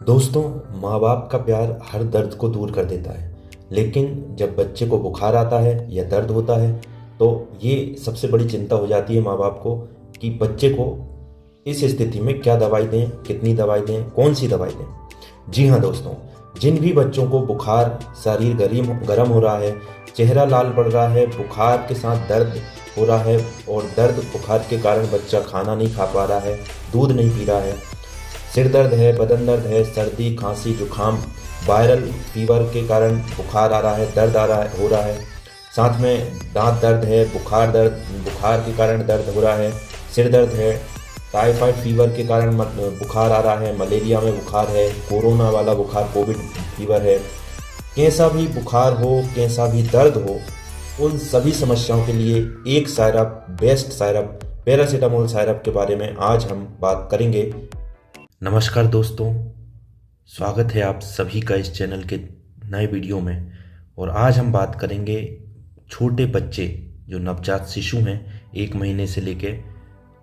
दोस्तों, माँ बाप का प्यार हर दर्द को दूर कर देता है। लेकिन जब बच्चे को बुखार आता है या दर्द होता है तो ये सबसे बड़ी चिंता हो जाती है माँ बाप को कि बच्चे को इस स्थिति में क्या दवाई दें, कितनी दवाई दें, कौन सी दवाई दें। जी हाँ दोस्तों, जिन भी बच्चों को बुखार, शरीर गर्म हो रहा है, चेहरा लाल पड़ रहा है, बुखार के साथ दर्द हो रहा है और दर्द बुखार के कारण बच्चा खाना नहीं खा पा रहा है, दूध नहीं पी रहा है, सिर दर्द है, बदन दर्द है, सर्दी खांसी जुखाम, वायरल फीवर के कारण बुखार आ रहा है, दर्द आ रहा है हो रहा है, साथ में दांत दर्द है, बुखार के कारण दर्द हो रहा है, सिर दर्द है, टाइफाइड फीवर के कारण बुखार आ रहा है, मलेरिया में बुखार है, कोरोना वाला बुखार कोविड फीवर है। कैसा भी बुखार हो, कैसा भी दर्द हो, उन सभी समस्याओं के लिए एक सायरप, बेस्ट सायरप, पैरासीटामोल सायरप के बारे में आज हम बात करेंगे। नमस्कार दोस्तों, स्वागत है आप सभी का इस चैनल के नए वीडियो में। और आज हम बात करेंगे छोटे बच्चे जो नवजात शिशु हैं, 1 महीने से लेके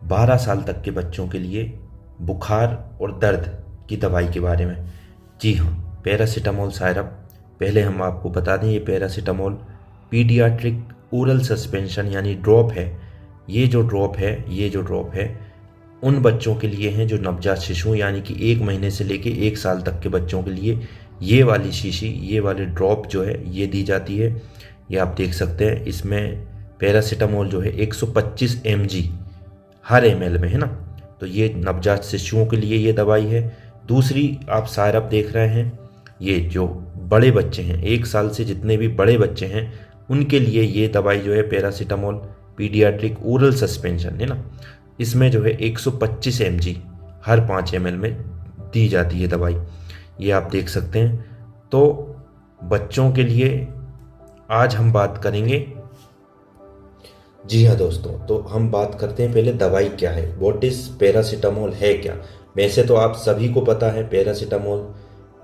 12 साल तक के बच्चों के लिए बुखार और दर्द की दवाई के बारे में। जी हाँ, पैरासीटामोल सायरप। पहले हम आपको बता दें, ये पैरासीटामोल पीडियाट्रिक ओरल सस्पेंशन यानी ड्रॉप है। ये जो ड्रॉप है उन बच्चों के लिए हैं जो नवजात शिशु यानी कि 1 महीने से लेके 1 साल तक के बच्चों के लिए ये वाली शीशी, ये वाली ड्रॉप जो है ये दी जाती है। ये आप देख सकते हैं, इसमें पैरासीटामोल जो है 125 mg हर ml में है ना। तो ये नवजात शिशुओं के लिए ये दवाई है। दूसरी आप सायरप देख रहे हैं, ये जो बड़े बच्चे हैं, 1 साल से जितने भी बड़े बच्चे हैं उनके लिए ये दवाई जो है पैरासीटामोल पीडियाट्रिक ओरल सस्पेंशन है ना। इसमें जो है 125 mg हर 5 ml में दी जाती है दवाई। ये आप देख सकते हैं। तो बच्चों के लिए आज हम बात करेंगे। जी हाँ दोस्तों, तो हम बात करते हैं पहले दवाई क्या है, व्हाट इज पैरासीटामोल है क्या। वैसे तो आप सभी को पता है पैरासीटामोल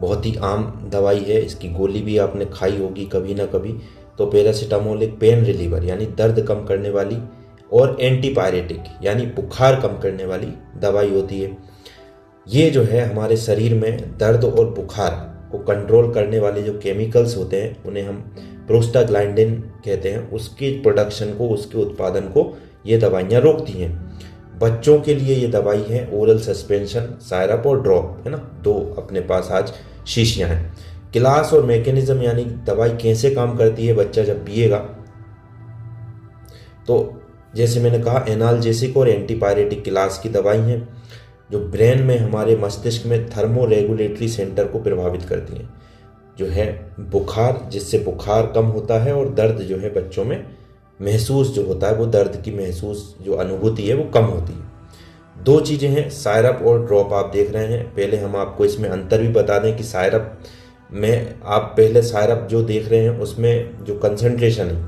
बहुत ही आम दवाई है, इसकी गोली भी आपने खाई होगी कभी ना कभी। तो पैरासीटामोल एक पेन रिलीवर यानी दर्द कम करने वाली और एंटीपायरेटिक यानी बुखार कम करने वाली दवाई होती है। ये जो है हमारे शरीर में दर्द और बुखार को कंट्रोल करने वाले जो केमिकल्स होते हैं उन्हें हम प्रोस्टाग्लैंडिन कहते हैं, उसके प्रोडक्शन को, उसके उत्पादन को ये दवाइयाँ रोकती हैं। बच्चों के लिए ये दवाई है ओरल सस्पेंशन, सायरप और ड्रॉप है ना। 2 अपने पास आज शीशियाँ हैं। क्लास और मैकेनिज्म यानी दवाई कैसे काम करती है बच्चा जब पिएगा, तो जैसे मैंने कहा एनाल्जेसिक और एंटीपायरेटिक क्लास की दवाई हैं जो ब्रेन में, हमारे मस्तिष्क में थर्मो रेगुलेटरी सेंटर को प्रभावित करती हैं, जो है बुखार, जिससे बुखार कम होता है और दर्द जो है बच्चों में महसूस जो होता है, वो दर्द की महसूस जो अनुभूति है वो कम होती है। 2 चीज़ें हैं, सायरप और ड्रॉप आप देख रहे हैं। पहले हम आपको इसमें अंतर भी बता दें कि सायरप में आप पहले सायरप जो देख रहे हैं उसमें जो कंसंट्रेशन है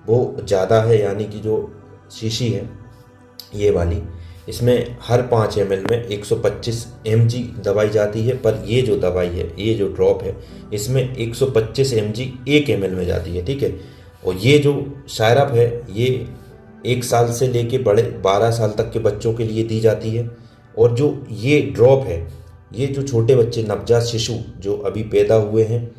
वो ज़्यादा है, यानी कि जो शीशी है ये वाली, इसमें हर 5 ml में 125 mg दवाई जाती है। पर ये जो दवाई है, ये जो ड्रॉप है, इसमें 125 mg 1 ml में जाती है, ठीक है। और ये जो सायरप है ये 1 साल से लेके बड़े 12 साल तक के बच्चों के लिए दी जाती है। और जो ये ड्रॉप है, ये जो छोटे बच्चे नवजात शिशु जो अभी पैदा हुए हैं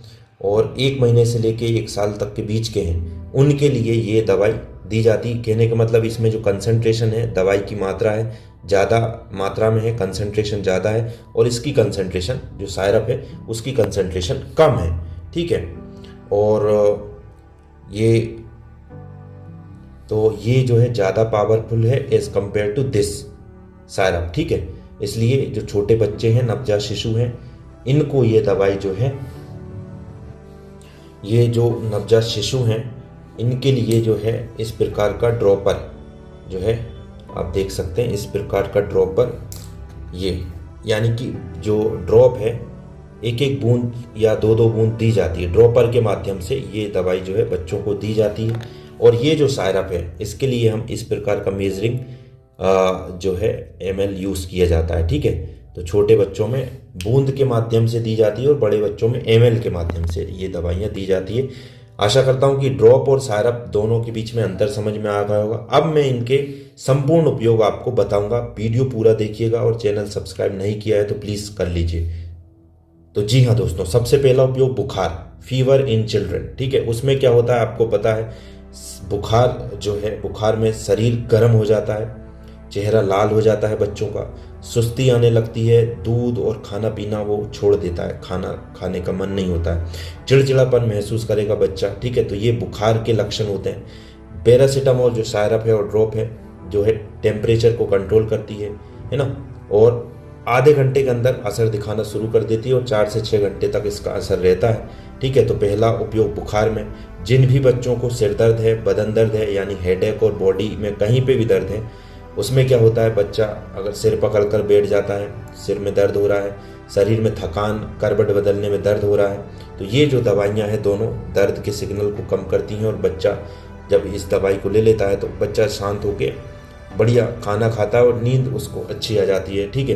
और 1 महीने से लेके 1 साल तक के बीच के हैं, उनके लिए ये दवाई दी जाती। कहने का मतलब इसमें जो कंसंट्रेशन है, दवाई की मात्रा है, ज़्यादा मात्रा में है, कंसंट्रेशन ज़्यादा है, और इसकी कंसंट्रेशन जो सायरप है उसकी कंसंट्रेशन कम है, ठीक है। और ये जो है ज़्यादा पावरफुल है एज कंपेयर टू दिस सायरप, ठीक है। इसलिए जो छोटे बच्चे हैं, नवजात शिशु हैं, इनको ये दवाई जो है, ये जो नवजात शिशु हैं इनके लिए जो है इस प्रकार का ड्रॉपर जो है आप देख सकते हैं, इस प्रकार का ड्रॉपर, ये यानी कि जो ड्रॉप है 1-1 बूंद या 2-2 बूंद दी जाती है ड्रॉपर के माध्यम से, ये दवाई जो है बच्चों को दी जाती है। और ये जो सायरप है इसके लिए हम इस प्रकार का मेजरिंग जो है ml यूज़ किया जाता है, ठीक है। तो छोटे बच्चों में बूंद के माध्यम से दी जाती है और बड़े बच्चों में ml के माध्यम से ये दवाइयाँ दी जाती है। आशा करता हूँ कि ड्रॉप और सायरप दोनों के बीच में अंतर समझ में आ गया होगा। अब मैं इनके संपूर्ण उपयोग आपको बताऊंगा। वीडियो पूरा देखिएगा और चैनल सब्सक्राइब नहीं किया है तो प्लीज़ कर लीजिए। तो जी हाँ दोस्तों, सबसे पहला उपयोग बुखार, फीवर इन चिल्ड्रन। ठीक है, उसमें क्या होता है आपको पता है, बुखार जो है, बुखार में शरीर गर्म हो जाता है, चेहरा लाल हो जाता है बच्चों का, सुस्ती आने लगती है, दूध और खाना पीना वो छोड़ देता है, खाना खाने का मन नहीं होता है, चिड़चिड़ापन महसूस करेगा बच्चा। ठीक है, तो ये बुखार के लक्षण होते हैं। पैरासीटामोल जो सायरप है और ड्रॉप है, जो है टेम्परेचर को कंट्रोल करती है ना, और आधे घंटे के अंदर असर दिखाना शुरू कर देती है और 4 से 6 घंटे तक इसका असर रहता है। ठीक है, तो पहला उपयोग बुखार में। जिन भी बच्चों को सिर दर्द है, बदन दर्द है, यानी हेडेक और बॉडी में कहीं पे भी दर्द है, उसमें क्या होता है, बच्चा अगर सिर पकड़ कर बैठ जाता है, सिर में दर्द हो रहा है, शरीर में थकान, करवट बदलने में दर्द हो रहा है, तो ये जो दवाइयाँ हैं दोनों दर्द के सिग्नल को कम करती हैं और बच्चा जब इस दवाई को ले लेता है तो बच्चा शांत होकर बढ़िया खाना खाता है और नींद उसको अच्छी आ जाती है। ठीक है,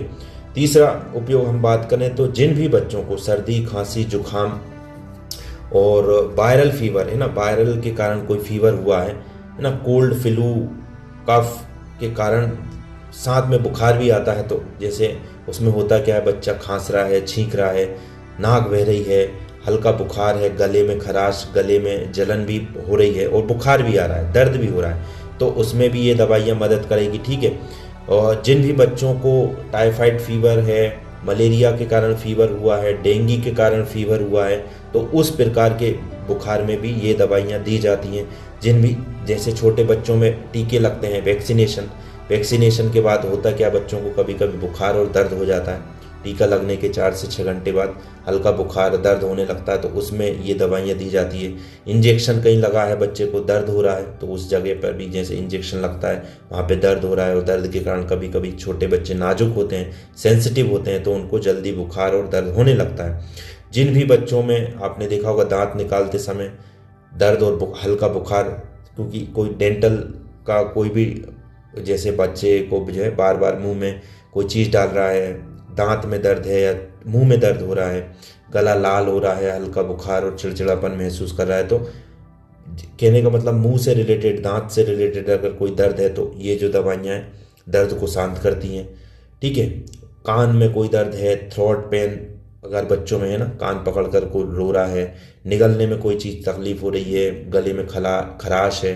तीसरा उपयोग हम बात करें तो जिन भी बच्चों को सर्दी, खांसी, जुखाम और वायरल फीवर है ना, वायरल के कारण कोई फीवर हुआ है ना, कोल्ड, फ्लू, कफ के कारण साथ में बुखार भी आता है, तो जैसे उसमें होता क्या है, बच्चा खांस रहा है, छींक रहा है, नाक बह रही है, हल्का बुखार है, गले में खराश, गले में जलन भी हो रही है और बुखार भी आ रहा है, दर्द भी हो रहा है, तो उसमें भी ये दवाइयाँ मदद करेगी। ठीक है, और जिन भी बच्चों को टाइफाइड फीवर है, मलेरिया के कारण फीवर हुआ है, डेंगू के कारण फीवर हुआ है, तो उस प्रकार के बुखार में भी ये दवाइयाँ दी जाती हैं। जिन भी जैसे छोटे बच्चों में टीके लगते हैं, वैक्सीनेशन के बाद होता क्या, बच्चों को कभी कभी बुखार और दर्द हो जाता है, टीका लगने के 4 से 6 घंटे बाद हल्का बुखार, दर्द होने लगता है, तो उसमें ये दवाइयाँ दी जाती है। इंजेक्शन कहीं लगा है, बच्चे को दर्द हो रहा है, तो उस जगह पर भी जैसे इंजेक्शन लगता है, वहाँ पे दर्द हो रहा है और दर्द के कारण कभी कभी छोटे बच्चे नाजुक होते हैं, सेंसिटिव होते हैं, तो उनको जल्दी बुखार और दर्द होने लगता है। जिन भी बच्चों में आपने देखा होगा दांत निकालते समय दर्द और हल्का बुखार, क्योंकि कोई डेंटल का कोई भी, जैसे बच्चे को जो है बार बार मुंह में कोई चीज़ डाल रहा है, दांत में दर्द है या मुंह में दर्द हो रहा है, गला लाल हो रहा है, हल्का बुखार और चिड़चिड़ापन महसूस कर रहा है, तो कहने का मतलब मुंह से रिलेटेड, दांत से रिलेटेड अगर कोई दर्द है तो ये जो दवाइयाँ हैं दर्द को शांत करती हैं। ठीक है, कान में कोई दर्द है, थ्रोट पेन अगर बच्चों में है ना, कान पकड़कर कोई रो रहा है, निगलने में कोई चीज़ तकलीफ हो रही है, गले में खराश है,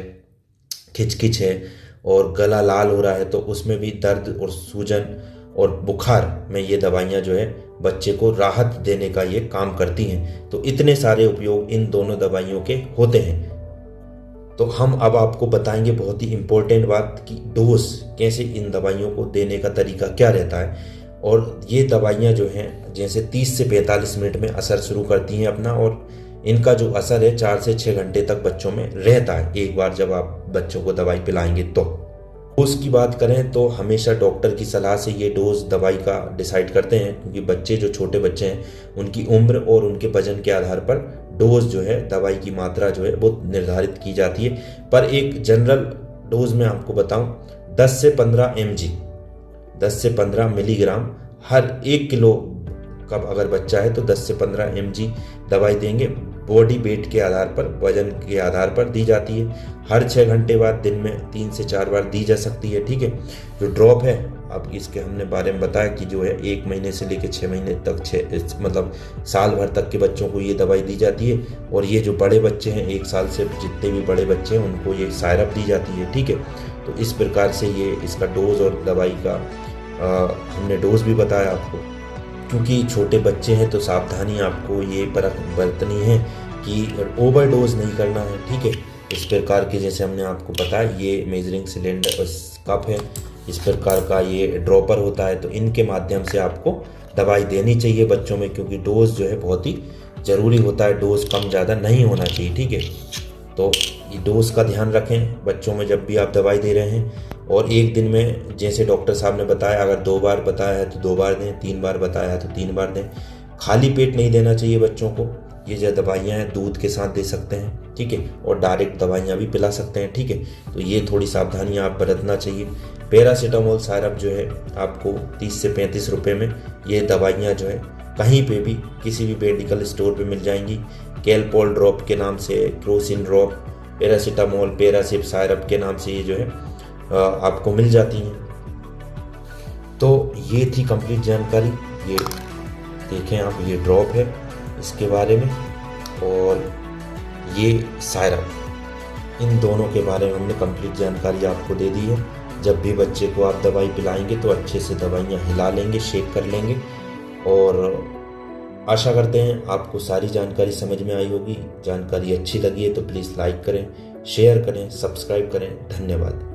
खिचखिच है और गला लाल हो रहा है, तो उसमें भी दर्द और सूजन और बुखार में ये दवाइयाँ जो है बच्चे को राहत देने का ये काम करती हैं। तो इतने सारे उपयोग इन दोनों दवाइयों के होते हैं। तो हम अब आपको बताएंगे बहुत ही इम्पोर्टेंट बात कि डोज कैसे, इन दवाइयों को देने का तरीका क्या रहता है। और ये दवाइयाँ जो हैं जैसे 30 से 45 मिनट में असर शुरू करती हैं अपना, और इनका जो असर है 4 से 6 घंटे तक बच्चों में रहता है, एक बार जब आप बच्चों को दवाई पिलाएंगे तो। डोज की बात करें तो हमेशा डॉक्टर की सलाह से ये डोज दवाई का डिसाइड करते हैं, क्योंकि बच्चे जो छोटे बच्चे हैं उनकी उम्र और उनके वजन के आधार पर डोज जो है, दवाई की मात्रा जो है वो निर्धारित की जाती है। पर एक जनरल डोज में आपको बताऊं, 10 से 15 mg, 10 से 15 मिलीग्राम हर 1 किलो का अगर बच्चा है तो 10 से 15 mg दवाई देंगे। बॉडी वेट के आधार पर, वजन के आधार पर दी जाती है। हर 6 घंटे बाद दिन में 3 से 4 बार दी जा सकती है। ठीक है, जो ड्रॉप है, अब इसके हमने बारे में बताया कि जो है 1 महीने से लेकर 6 महीने तक, मतलब साल भर तक के बच्चों को ये दवाई दी जाती है। और ये जो बड़े बच्चे हैं, 1 साल से जितने भी बड़े बच्चे हैं उनको ये सायरप दी जाती है। ठीक है, तो इस प्रकार से ये इसका डोज और दवाई का हमने डोज भी बताया आपको। क्योंकि छोटे बच्चे हैं तो सावधानी आपको ये बरतनी है कि ओवरडोज नहीं करना है। ठीक है, इस प्रकार के जैसे हमने आपको बताया, ये मेजरिंग सिलेंडर कप है, इस प्रकार का ये ड्रॉपर होता है, तो इनके माध्यम से आपको दवाई देनी चाहिए बच्चों में, क्योंकि डोज जो है बहुत ही ज़रूरी होता है, डोज कम ज़्यादा नहीं होना चाहिए। ठीक है, तो ये डोज का ध्यान रखें बच्चों में जब भी आप दवाई दे रहे हैं। और एक दिन में जैसे डॉक्टर साहब ने बताया, अगर 2 बार बताया है तो 2 बार दें, 3 बार बताया है तो 3 बार दें। खाली पेट नहीं देना चाहिए बच्चों को। ये जो दवाइयाँ हैं दूध के साथ दे सकते हैं। ठीक है, और डायरेक्ट दवाइयाँ भी पिला सकते हैं। ठीक है, तो ये थोड़ी सावधानियाँ आप बरतना चाहिए। पैरासीटामोल सायरप जो है आपको 30 से 35 रुपये में ये दवाइयाँ जो है कहीं पे भी, किसी भी मेडिकल स्टोर पे मिल जाएंगी। कैलपोल ड्रॉप के नाम से, क्रोसिन ड्रॉप, पैरासीटामोल, पैरासिप सायरप के नाम से ये जो है आपको मिल जाती हैं। तो ये थी कंप्लीट जानकारी। ये देखें आप, ये ड्रॉप है इसके बारे में, और ये सायरप, इन दोनों के बारे में हमने कंप्लीट जानकारी आपको दे दी है। जब भी बच्चे को आप दवाई पिलाएंगे तो अच्छे से दवाइयाँ हिला लेंगे, शेक कर लेंगे। और आशा करते हैं आपको सारी जानकारी समझ में आई होगी। जानकारी अच्छी लगी है तो प्लीज़ लाइक करें, शेयर करें, सब्सक्राइब करें। धन्यवाद।